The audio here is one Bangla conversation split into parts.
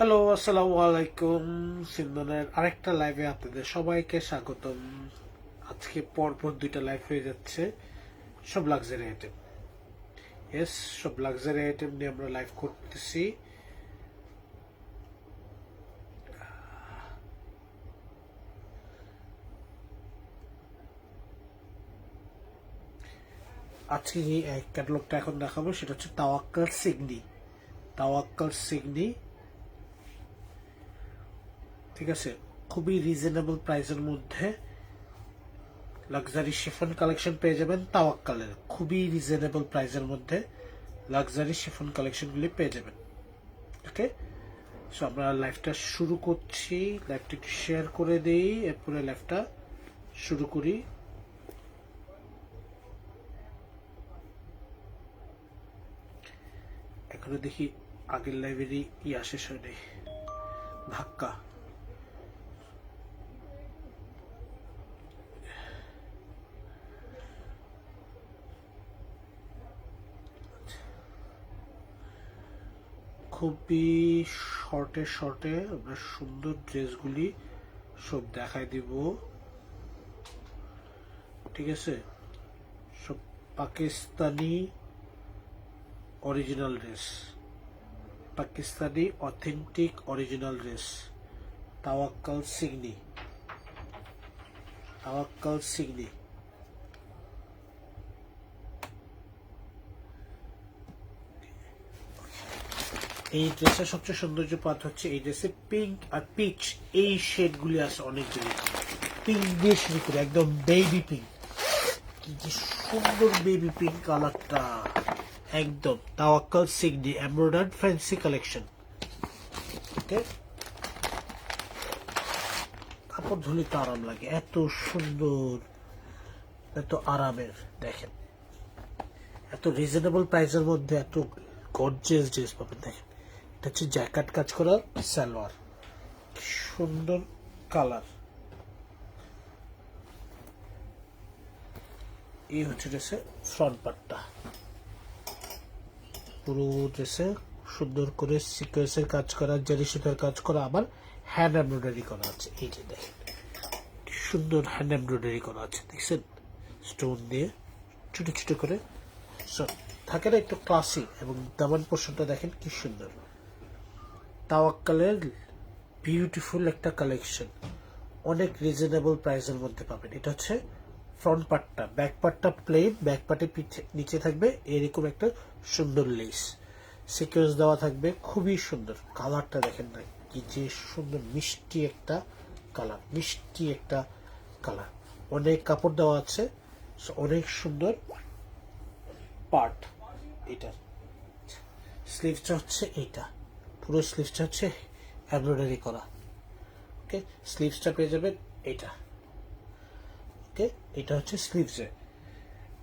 হ্যালো, আসসালামু আলাইকুম। সিন্দনের আরেকটা লাইভে আপনাদের সবাইকে স্বাগতম। আজকে পরপর দুইটা লাইভ হয়ে যাচ্ছে, সব লাক্সারি আইটেম। ইয়েস, সব লাক্সারি আইটেম নিয়ে আমরা লাইভ করতেছি। আজকে এই ক্যাটালগটা এখন দেখাবো, সেটা হচ্ছে তাওয়াক্কাল সিগনি। তাওয়াক্কাল সিগনি, ঠিক আছে, খুবই রিজনেবল প্রাইসের মধ্যে লাক্সারি শিফন কালেকশন পেয়ে যাবেন। তাওয়াক্কালের খুবই রিজনেবল প্রাইসের মধ্যে লাক্সারি শিফন কালেকশনগুলি পেয়ে যাবেন। ওকে, সো আমরা লাইভটা শুরু করছি। লাইভটা একটু শেয়ার করে দেই, এরপরে লাইভটা শুরু করি। এখনো দেখি আগের লাইভেরই শেষ হয়নি, ধাক্কা। খুবই শর্টে আমরা সুন্দর ড্রেসগুলি সব দেখাই দিব, ঠিক আছে। সব Pakistani original dress, Pakistani authentic original dress. Tawakkal সিগনি, তাওয়াক্কাল সিগনি। এই ড্রেসের সবচেয়ে সৌন্দর্য পাত হচ্ছে এই ড্রেসে পিঙ্ক আর পিচ এই শেড গুলি আছে অনেকগুলি। পিঙ্ক দিয়ে শুরু করে একদম বেবি পিঙ্ক, কি যে সুন্দর বেবি পিঙ্ক কালারটা, একদম তাওয়াক্কাল সিগনি এমব্রয়ডার্ড ফ্যান্সি কালেকশন। ওকে, কাপড় ধুলে তো আরাম লাগে, এত সুন্দর, এত আরামের। দেখেন, এত রিজনেবল প্রাইসের মধ্যে এত গর্জিয়াস ড্রেস পাবেন। দেখেন, এটা হচ্ছে জ্যাকেট কাজ করা সালোয়ার, সুন্দর কালার। এই হচ্ছে ড্রেসে ফ্রন্ট পার্টটা, পুরো ড্রেসে সুন্দর করে সিকোয়েন্সের কাজ করা, জারি সুতার কাজ করা, আবার হ্যান্ড এমব্রয়ডারি করা আছে। এই যে দেখেন, সুন্দর হ্যান্ড এমব্রয়ডারি করা আছে, দেখছেন, স্টোন দিয়ে ছোট ছোট করে থাকে না, একটু ক্লাসি। এবং দামান পোর্শনটা দেখেন কি সুন্দর, তাওয়াক্কালের বিউটিফুল একটা কালেকশন, অনেক রিজনেবল প্রাইসের মধ্যে পাবেন। এটা হচ্ছে ফ্রন্ট পার্টটা, ব্যাক পার্টটা প্লেন, ব্যাক পার্টে নিচে থাকবে এরকম একটা সুন্দর লেস, সিকোয়েন্স দেওয়া থাকবে, খুবই সুন্দর। কালারটা দেখেন না, কি যে সুন্দর, মিষ্টি একটা কালার, মিষ্টি একটা কালার। অনেক কাপড় দেওয়া আছে, অনেক সুন্দর পার্ট। এটা স্লিভসটা হচ্ছে এইটা, পুরো স্লিভসটা হচ্ছে এমব্রয়ডারি করা। ওকে, স্লিভসটা পেয়ে যাবেন এটা। ওকে, এটা হচ্ছে স্লিভসে।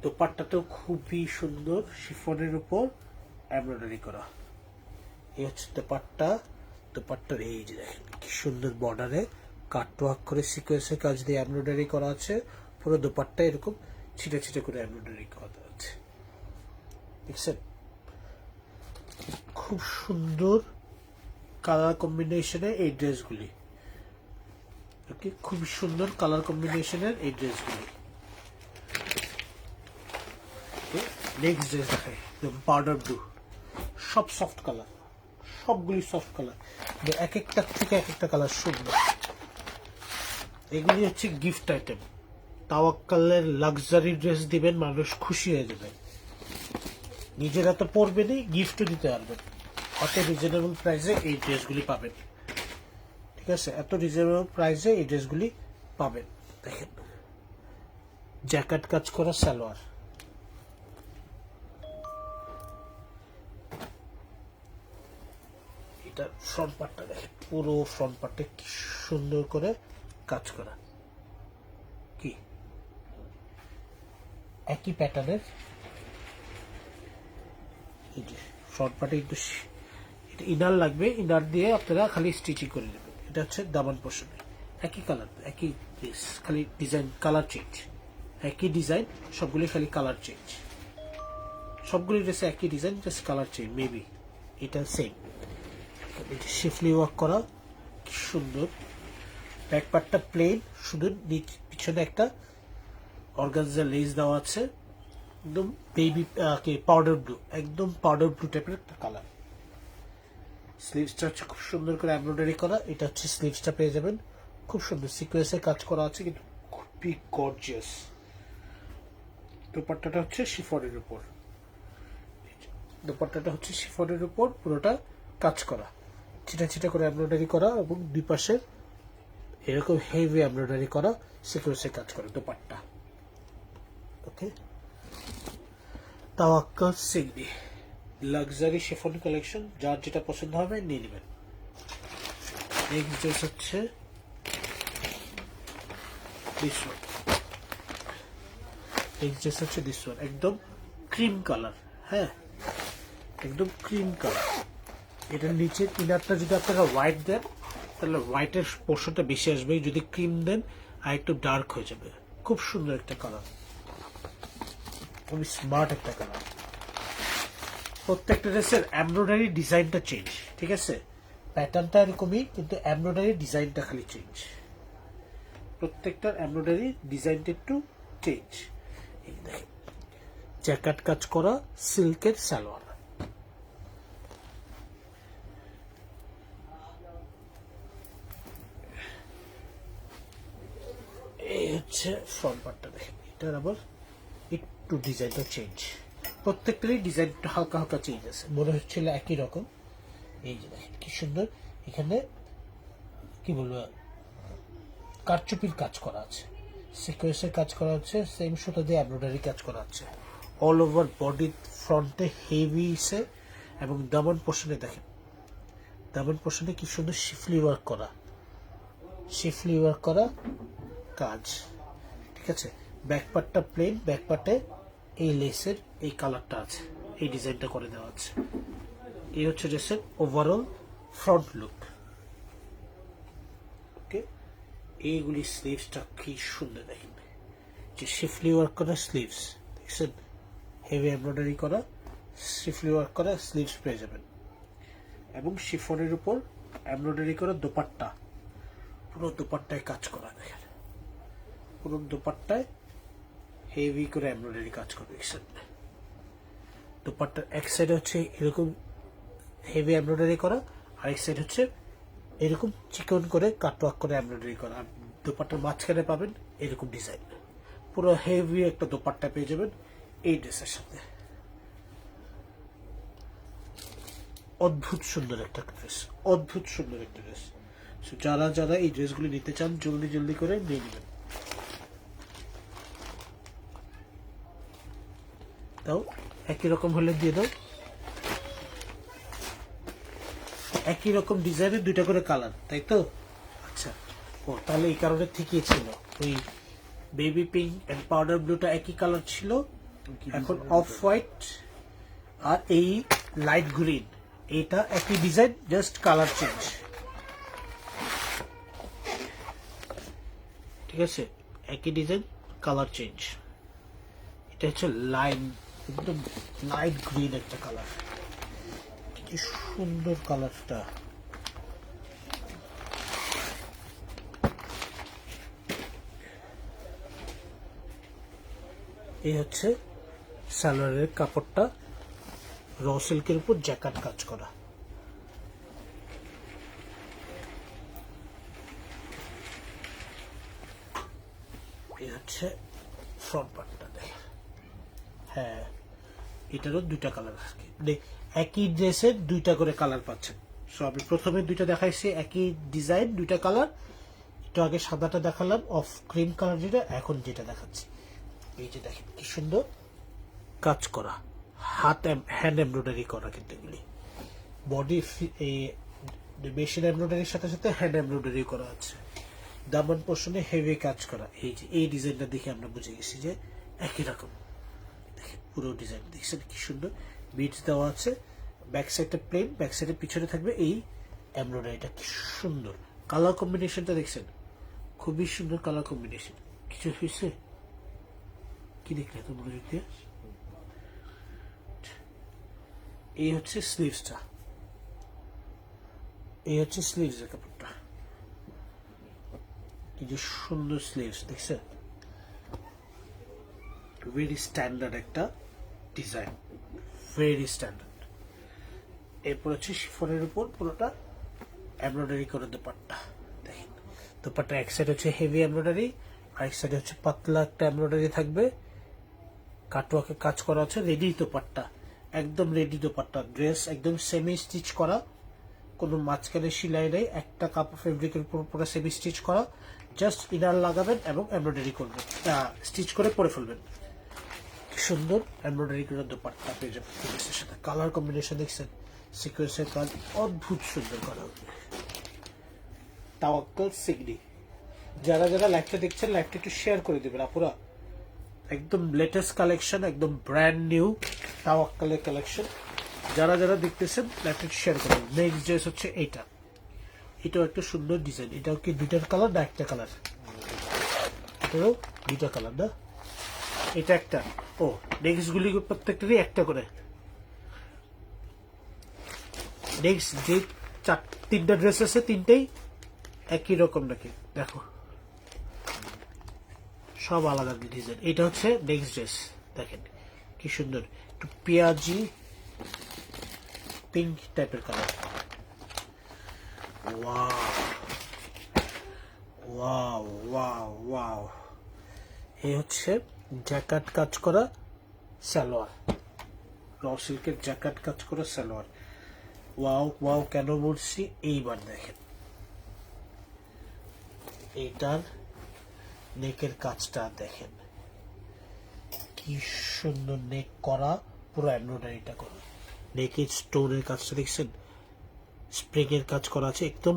দোপাট্টাটাও খুবই সুন্দর, শিফনের উপর এমব্রয়ডারি করা। এই হচ্ছে দোপাট্টা। দোপাট্টার এই যে দেখেন কি সুন্দর বর্ডারে কাটওয়ার্ক করে সিকোয়েন্সের কাজ দিয়ে এমব্রয়ডারি করা আছে। পুরো দোপাট্টা এরকম ছিটে ছিটে করে এমব্রয়ডারি করা আছে, দেখছেন। খুব সুন্দর কালার কম্বিনেশনে এই ড্রেসগুলি। ওকে, খুব সুন্দর কালার কম্বিনেশনের এই ড্রেসগুলি। নেক্সট ড্রেস দেখাই, পাউডার ব্লু, সব সফট কালার, সবগুলি সফট কালার, এক একটা থেকে এক একটা কালার সুন্দর। এগুলি হচ্ছে গিফট আইটেম। তাওয়াক্কালের লাক্সারি ড্রেস দিবেন, মানুষ খুশি হয়ে যাবে। নিজেরা তো পরবেনই, গিফটও দিতে পারবেন। অত রিজনেবল প্রাইসে এই ড্রেসগুলি পাবেন, ঠিক আছে। এত রিজনেবল প্রাইসে এই ড্রেসগুলি পাবেন। দেখেন, জ্যাকেট কাজ করা সালোয়ার, এটা ফ্রন্ট পার্টটা দেখেন, পুরো ফ্রন্ট পার্টে কি সুন্দর করে কাজ করা, কি একই প্যাটার্নের। এই যে ফ্রন্ট পার্টে একটু এটা ইনার লাগবে, ইনার দিয়ে আপনারা খালি স্টিচিং করে নেবেন। এটা হচ্ছে দামান পোর্শনে, একই কালার, একই ড্রেস, খালি ডিজাইন কালার চেঞ্জ, একই ডিজাইন, সবগুলি খালি কালার চেঞ্জ। সবগুলি ড্রেসে একই design, just colour change maybe, এটা সেম। দেখেন এই যে শিফলি ওয়ার্ক করা, কি সুন্দর। ব্যাক পার্টটা প্লেন, শুধু পিছনে একটা অর্গানজা লেস দেওয়া আছে, একদম বেবি পাউডার ব্লু, একদম পাউডার ব্লু টাইপের একটা কালার। স্লিভসটা হচ্ছে খুব সুন্দর করে এমব্রয়ডারি করা, এটা হচ্ছে স্লিভসটা পেয়ে যাবেন, খুব সুন্দর সিকোয়েন্সে কাজ করা আছে, কিন্তু খুবই গর্জিয়াস। দোপাট্টাটা হচ্ছে শিফনের উপর, দোপাট্টাটা হচ্ছে শিফনের উপর পুরোটা কাজ করা, ছিটা ছিটা করে এমব্রয়ডারি করা, এবং দুই পাশে এরকম হেভি এমব্রয়ডারি করা সিকোয়েন্সে কাজ করা দোপাট্টা। ওকে, তাওয়াক্কাল সিগনি লাক্সারি শিফন কালেকশন, যার যেটা পছন্দ হবে নিয়ে নেবেন। নেক্সট ড্রেস হচ্ছে দিস ওয়ান, নেক্সট ড্রেস হচ্ছে দিস ওয়ান, একদম ক্রিম কালার, হ্যাঁ একদম ক্রিম কালার। এটার নিচের ইনারটা যদি আপনারা হোয়াইট দেন তাহলে হোয়াইটের পোর্শনটা বেশি আসবে, যদি ক্রিম দেন আর একটু ডার্ক হয়ে যাবে। খুব সুন্দর একটা কালার, খুবই স্মার্ট একটা কালার। প্রত্যেকটা ড্রেসের এমব্রয়ডারি ডিজাইনটা চেঞ্জ, ঠিক আছে, প্যাটার্নটা এরকমই, কিন্তু এমব্রয়ডারি ডিজাইনটা খালি চেঞ্জ। প্রত্যেকটার এমব্রয়ডারি ডিজাইনটা একটু চেঞ্জ। এই দেখেন জ্যাকেট কাজ করা সিল্কের সালোয়ার, এই হচ্ছে ফ্রন্ট পার্টটা। দেখেন এটার আবার একটু ডিজাইনটা চেঞ্জ, প্রত্যেকটারই ডিজাইনটা হালকা হালকা চেঞ্জ আছে, মনে হচ্ছিল একই রকম। এই যে দেখেন কি সুন্দর, এখানে কি বলবো কারচুপির কাজ করা আছে, সিকোয়েন্সের কাজ করা আছে, সেম সুতো দিয়ে এমব্রয়ডারি কাজ করা আছে অল ওভার বডি, ফ্রন্টে হেভি সে, এবং দামান পোর্শনে দেখেন, দামান পোর্শনে কি সুন্দর শিফলি ওয়ার্ক করা, শিফলি ওয়ার্ক করা কাজ, ঠিক আছে। ব্যাক পার্টটা প্লেন, ব্যাক পার্টে এই লেসের এই কালারটা আছে, এই ডিজাইনটা করে দেওয়া আছে। এই হচ্ছে ড্রেসের ওভারঅল ফ্রন্ট লুক। ওকে, এইগুলি স্লিভসটা কি সুন্দর দেখেন, যে শিফলি ওয়ার্ক করা স্লিভস দেখছেন, হেভি এমব্রয়ডারি করা শিফলি ওয়ার্ক করা স্লিভস পেয়ে যাবেন, এবং শিফনের উপর এমব্রয়ডারি করা দোপাট্টা, পুরো দোপাট্টায় কাজ করা দেখেন, পুরো দোপাট্টায় হেভি করে এমব্রয়ডারি কাজ করে দেখছেন। দোপাট্টার এক সাইড হচ্ছে এরকম হেভি এমব্রয়ডারি করা, আরেক সাইড হচ্ছে এরকম চিকন করে কাটওয়ার্ক করে এমব্রয়ডারি করা, আর দোপাট্টার মাঝখানে পাবেন এরকম ডিজাইন, পুরো হেভি একটা দোপাট্টা পেয়ে যাবেন এই ড্রেসের সাথে। অদ্ভুত সুন্দর একটা ড্রেস, অদ্ভুত সুন্দর একটা ড্রেস। যারা যারা এই ড্রেসগুলি নিতে চান জলদি জলদি করে নিয়ে নেবেন। দাও একই রকম হলে দিয়ে দাও, একই রকম ডিজাইনের দুইটা করে কালার, তাই তো? আচ্ছা, ও তাহলে এই কারণে ঠিকই ছিল, ওই বেবি পিঙ্ক এন্ড পাউডার ব্লুটা একই কালার ছিল, এখন অফ হোয়াইট আর এই লাইট গ্রিন, এটা একই ডিজাইন, জাস্ট কালার চেঞ্জ, ঠিক আছে, একই ডিজাইন কালার চেঞ্জ। এটা হচ্ছে লাইন, একদম লাইট গ্রিন একটা কালার, কি সুন্দর কালারটা। এই হচ্ছে সালোয়ারের কাপড়টা, র সিল্কের উপর জ্যাকেট কাজ করা। এই হচ্ছে ফ্রন্ট পার্টটা দেখেন, হ্যাঁ এটারও দুইটা কালার আছে, একই ড্রেসের দুইটা করে কালার পাচ্ছেন। সো আমি প্রথমে দুইটা দেখাইছি একই ডিজাইন দুইটা কালার, একটু আগে সাদাটা দেখালাম অফ ক্রিম কালার, যেটা এখন যেটা দেখাচ্ছি। এই যে দেখেন কি সুন্দর কাজ করা, হাত হ্যান্ড এমব্রয়ডারি করা, কিন্তু এগুলি বডি মেশিন এমব্রয়ডারির সাথে সাথে হ্যান্ড এমব্রয়ডারি করা আছে, দামান পোর্শনে হেভি কাজ করা। এই যে এই ডিজাইনটা দেখে আমরা বুঝে গেছি যে একই রকম, দেখেন পুরো ডিজাইন দেখছেন কি সুন্দর, বিটস দেওয়া আছে, ব্যাক সাইডটা প্লেন, ব্যাক সাইডের পিছনে থাকবে এই এমব্রয়ডারিটা, কি সুন্দর কালার কম্বিনেশনটা দেখছেন, খুবই সুন্দর কালার কম্বিনেশন। কিছু হয়েছে কি দেখলে তো মনোযোগ দিয়ে, এই হচ্ছে স্লিভসটা, এই হচ্ছে স্লিভস এর কাপড়টা, কি যে সুন্দর স্লিভস দেখছেন, ভেরি স্ট্যান্ডার্ড একটা ডিজাইন, ভেরি স্ট্যান্ডার্ড। এরপর হচ্ছে শিফনের উপর পুরোটা এমব্রয়ডারি করে দোপাট্টা, দেখেন দোপাট্টা এক সাইড হচ্ছে হেভি এমব্রয়ডারি, আরেক সাইডে হচ্ছে পাতলা একটা এমব্রয়ডারি থাকবে, কাটওয়ার্কে কাজ করা আছে, রেডি দোপাট্টা, একদম রেডি দোপাট্টা, ড্রেস একদম সেমি স্টিচ করা, কোনো মাঝখানে সেলাই নেই, একটা কাপড় ফেব্রিকের উপর পুরো সেমি স্টিচ করা, জাস্ট ইনার লাগাবেন এবং এমব্রয়ডারি করবেন, স্টিচ করে পরে ফেলবেন। সুন্দর এমব্রয়ডারি করে দোপাট্টা পেয়ে যাবেন ড্রেসের সাথে। কালার কম্বিনেশন দেখছেন, সিকোয়েন্সের কাজ অদ্ভুত সুন্দর করা হবে। তাওয়াক্কাল সিগনি, যারা যারা লাইভটা দেখছেন লাইভটা একটু শেয়ার করে দেবেন আপুরা, একদম লেটেস্ট কালেকশন, একদম ব্র্যান্ড নিউ তাওয়াক্কালের কালেকশন, যারা যারা দেখতেছেন লাইভটা একটু শেয়ার করবেন। নেক্সট ড্রেস হচ্ছে এইটা, এটাও একটা সুন্দর ডিজাইন, এটাও কি দুইটার কালার না একটা কালার, এটাও দুইটা কালার না, এটা একটা, ও নেক্সট গুলি প্রত্যেকটারই একটা করে, নেক্সট যে তিনটা ড্রেস আছে তিনটেই একই রকম নাকি দেখো, সব আলাদা ডিজাইন। এটা হচ্ছে নেক্সট ড্রেস, দেখেন কি সুন্দর, একটু পেঁয়াজি পিঙ্ক টাইপের colour, wow wow wow wow. এই হচ্ছে জ্যাকেট কাজ করা সালোয়ার, র সিল্কের জ্যাকেট কাজ করা সালোয়ার, ওয়াও ওয়াও কেন বলছি, এইবার দেখেন এইটার নেকের কাজটা দেখেন, কি সুন্দর নেক করা, পুরো এমব্রয়ডারিটা করা, নেকের স্টোনের কাজটা দেখছেন, স্প্রিং এর কাজ করা আছে, একদম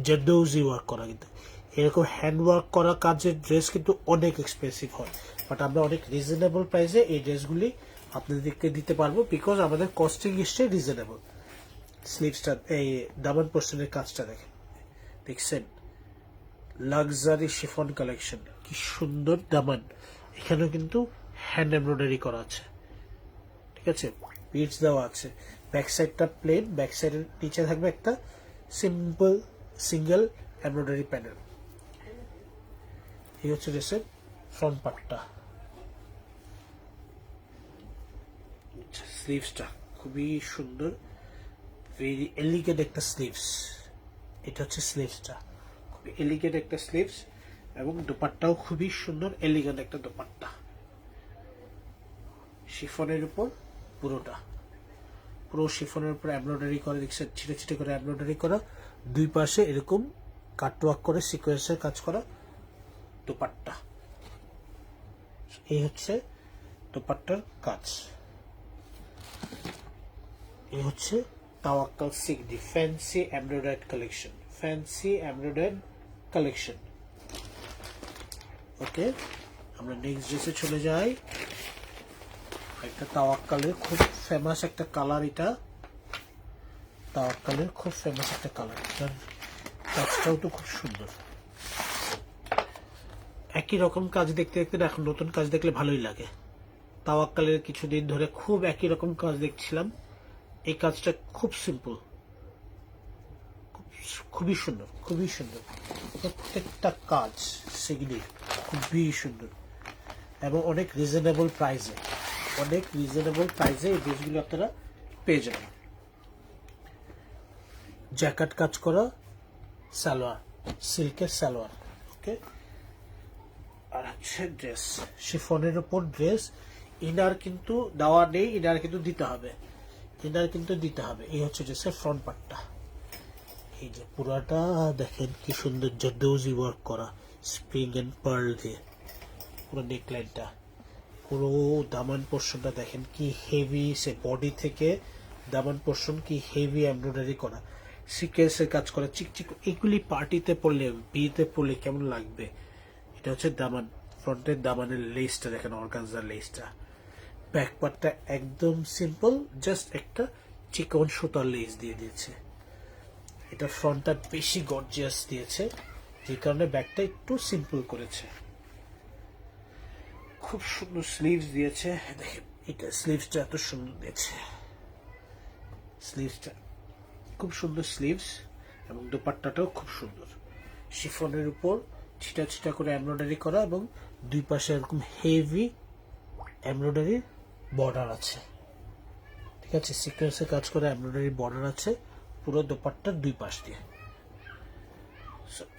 জারদৌজি ওয়ার্ক করা, কিন্তু এরকম হ্যান্ড ওয়ার্ক করা কাজের ড্রেস কিন্তু অনেক এক্সপেন্সিভ হয়, বাট আমরা অনেক রিজনেবল প্রাইসে এই ড্রেসগুলি আপনাদেরকে দিতে পারবো, বিকজ আমাদের কস্টিং হিসেবে রিজনেবল। স্লিভসটা, এই দামান পোর্শনের কাজটা দেখেন, দেখছেন লাক্সারি শিফন কালেকশন, কি সুন্দর দামান, এখানেও কিন্তু হ্যান্ড এমব্রয়ডারি করা আছে, ঠিক আছে, বিটস দেওয়া আছে, ব্যাক সাইডটা প্লেন, ব্যাক সাইডের নিচে থাকবে একটা সিম্পল সিঙ্গেল এমব্রয়ডারি প্যানেল। এই হচ্ছে ড্রেসের ফ্রন্ট পার্টটা, স্লিভসটা খুবই সুন্দর, ভেরি এলিগেন্ট একটা স্লিভস, এটা হচ্ছে স্লিভসটা, খুবই এলিগেন্ট একটা স্লিভস, এবং দোপাট্টাও খুবই সুন্দর এলিগেন্ট একটা দোপাট্টা, শিফনের উপর পুরোটা, পুরো শিফনের উপর এমব্রয়ডারি করে দেখছেন, ছিটে ছিটে করে এমব্রয়ডারি করা, দুই পাশে এরকম কাটওয়ার্ক করে সিকোয়েন্সের কাজ করা দোপাট্টা। এই হচ্ছে দোপাট্টার কাজ। এই হচ্ছে তাওয়াক্কাল সিগনি fancy embroidered collection, fancy embroidered collection. Okay, আমরা নেক্সট ড্রেসে চলে যাই। একটা তাওয়াক্কালের খুব ফেমাস একটা কালার, এটা তাওয়াক্কালের খুব ফেমাস একটা কালার, কাজটাও তো খুব সুন্দর, একই রকম কাজ দেখতে দেখতে এখন নতুন কাজ দেখলে ভালোই লাগে। তাওয়াক্কালের কিছুদিন ধরে খুব একই রকম কাজ দেখছিলাম, এই কাজটা খুব সিম্পল, খুবই সুন্দর, খুবই সুন্দর, প্রত্যেকটা কাজ সেগুলি খুবই সুন্দর এবং অনেক রিজনেবল প্রাইসে, অনেক রিজনেবল প্রাইসে এই ড্রেসগুলো আপনারা পেয়ে যাবেন। জ্যাকেট কাজ করা সালোয়ার, সিল্কের সালোয়ার, ওকে, আর হচ্ছে ড্রেস শিফনের উপর ড্রেস, ইনার কিন্তু দেওয়া নেই, ইনার কিন্তু দিতে হবে, ইনার কিন্তু দিতে হবে। এই হচ্ছে ড্রেসের ফ্রন্ট পার্টটা, এই যে পুরাটা দেখেন কি সুন্দর জারদৌজি ওয়ার্ক করা, স্প্রিং এন্ড পার্ল দিয়ে পুরো নেকলাইনটা, পুরো দামান পোর্শনটা দেখেন কি হেভি, সে বডি থেকে দামান পোর্শন কি হেভি এমব্রয়ডারি করা, সিকোয়েন্সের কাজ করা, চিকচিক, এগুলি পার্টিতে পড়লে বিয়েতে পড়লে কেমন লাগবে। এটা হচ্ছে দামান, ফ্রন্টের দামানের লেসটা দেখেন, অর্গানজার লেসটা, ব্যাক পার্টটা একদম সিম্পল, জাস্ট একটা চিকন সুতার লেস দিয়ে দিয়েছে। এটা ফ্রন্টটা বেশি গর্জিয়াস দিয়েছে, যে কারণে ব্যাকটা একটু সিম্পল করেছে। খুব সুন্দর স্লিভস দিয়েছে, দেখেন এটা স্লিভসটা এত সুন্দর দিয়েছে, স্লিভসটা খুব সুন্দর স্লিভস, এবং দোপাট্টাটাও খুব সুন্দর, শিফনের উপর ছিটা ছিটা করে এমব্রয়ডারি করা এবং দুই পাশে এরকম হেভি এমব্রয়ডারি বর্ডার আছে। ঠিক আছে, সিকোয়েন্সে কাজ করা এমব্রয়ডারি বর্ডার আছে পুরো দোপাট্টার দুই পাশ দিয়ে।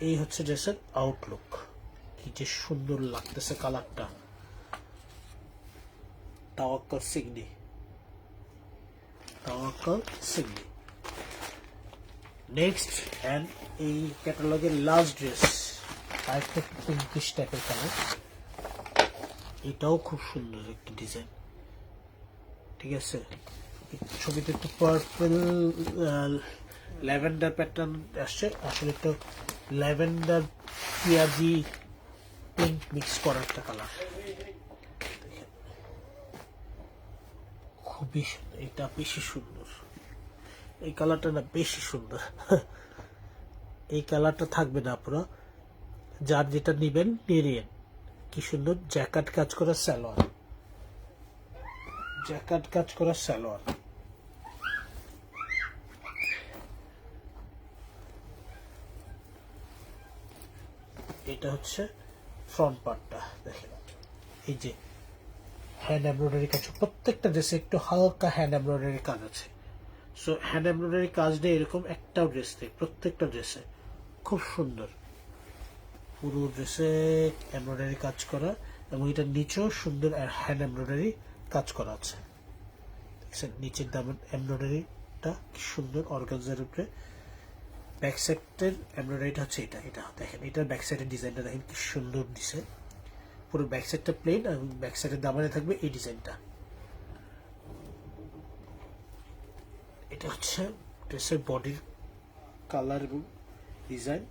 এই হচ্ছে ড্রেসের আউটলুক। কি যে সুন্দর লাগতেছে কালারটা, তাওয়াক্কাল সিগনি, তাওয়াক্কাল সিগনি। নেক্সট অ্যান্ড এই ক্যাটালগের লাস্ট ড্রেস, আরেকটা পিঙ্কিশ টাইপের কালার, এটাও খুব সুন্দর একটা ডিজাইন। ঠিক আছে, ছবিতে একটু পার্পল ল্যাভেন্ডার প্যাটার্ন আসছে, আসলে তো ল্যাভেন্ডার পেঁয়াজি পিঙ্ক মিক্স করা একটা কালার, খুবই সুন্দর। এটা বেশি সুন্দর, এই কালারটা না বেশি সুন্দর। এই কালারটা থাকবে না, আপনারা যার যেটা নিবেন নিয়ে নিন। কি সুন্দর জ্যাকেট কাজ করা সালোয়ার, জ্যাকেট কাজ করা সালোয়ার। এটা হচ্ছে ফ্রন্ট পার্টটা, দেখেন এই যে হ্যান্ড এমব্রয়ডারি কাজ, প্রত্যেকটা ড্রেসে একটু হালকা হ্যান্ড এমব্রয়ডারি কাজ আছে। সো হ্যান্ড এমব্রয়ডারি কাজ নেই এরকম একটাও ড্রেস নেই, প্রত্যেকটা ড্রেসে খুব সুন্দর পুরো ড্রেসে এমব্রয়ডারি কাজ করা এবং এটা নিচেও সুন্দর হ্যান্ড এমব্রয়ডারি কাজ করা আছে। দেখছেন নিচের দামের এমব্রয়ডারিটা কি সুন্দর অর্গানজার উপরে। ব্যাক সাইডের এমব্রয়ডারিটা হচ্ছে এটা, এটা দেখেন, এটার ব্যাক সাইডের ডিজাইনটা দেখেন কি সুন্দর দিছে। পুরো ব্যাক সাইডটা প্লেন এবং ব্যাক সাইডের দামানে থাকবে এই ডিজাইনটা। এটা হচ্ছে ড্রেসের বডির কালার এবং ডিজাইন।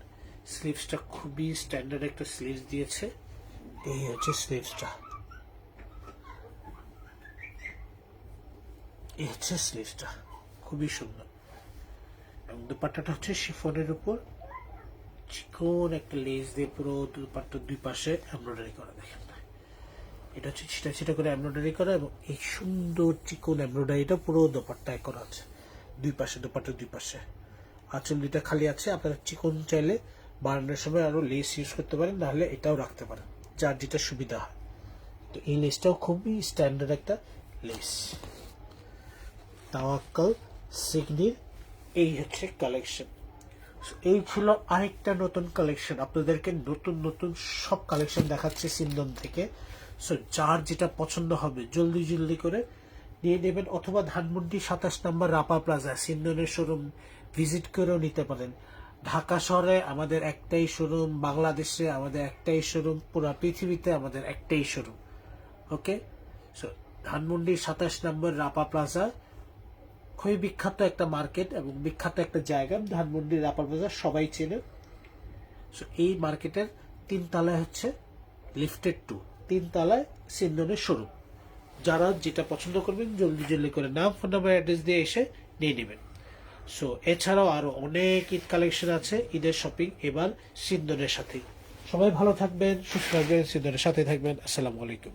স্লিভসটা খুবই স্ট্যান্ডার্ড একটা স্লিভস দিয়েছে, এই হচ্ছে স্লিভসটা, এই হচ্ছে স্লিভসটা খুবই সুন্দর। এবং দুপাট্টাটা হচ্ছে শিফনের উপর চিকন একটা লেস দিয়ে পুরো দুপাট্টার দুই পাশে এমব্রয়ডারি করা, দেখেন এটা হচ্ছে ছিটা ছিটা করে এমব্রয়ডারি করা এবং এই সুন্দর চিকন এমব্রয়ডারিটা পুরো দোপাট্টায় করা আছে দুই পাশে, দোপাট্টার দুই পাশে। আঁচল দুইটা খালি আছে, আপনারা চিকন চাইলে বানানোর সময় আরো লেস ইউজ করতে পারেন, নাহলে এটাও রাখতে পারেন, যার যেটা সুবিধা হয়। তো এই লেসটাও খুবই স্ট্যান্ডার্ড একটা লেস। তাওয়াক্কাল সিগনির এই হচ্ছে কালেকশন। এই ছিল আরেকটা নতুন কালেকশন, আপনাদেরকে নতুন নতুন সব কালেকশন দেখাচ্ছে সিন্দন থেকে। সো যার যেটা পছন্দ হবে জলদি জলদি করে নিয়ে নেবেন, অথবা ধানমন্ডি 27 নম্বর রাপা প্লাজা সিন্দনের শোরুম ভিজিট করেও নিতে পারেন। ঢাকা শহরে আমাদের একটাই শোরুম, বাংলাদেশে আমাদের একটাই শোরুম, পুরো পৃথিবীতে আমাদের একটাই শোরুম। ওকে, সো ধানমন্ডি 27 নম্বর রাপা প্লাজা খুবই বিখ্যাত একটা মার্কেট এবং বিখ্যাত একটা জায়গা। ধানমন্ডি রাপা প্লাজা সবাই চেনে। সো এই মার্কেটের 3 তলায় হচ্ছে লিফটেড 2, 3 তলায় সিন্দনের শোরুম। যারা যেটা পছন্দ করবেন জলদি জলদি করে নাম, ফোন নাম্বার, অ্যাড্রেস দিয়ে এসে নিয়ে নেবেন। সো এছাড়াও আরো অনেক ঈদ কালেকশন আছে, ঈদের শপিং এবার সিন্দনের সাথে। সবাই ভালো থাকবেন, সুস্থ থাকবেন, সিন্দনের সাথে থাকবেন। আসসালামু আলাইকুম।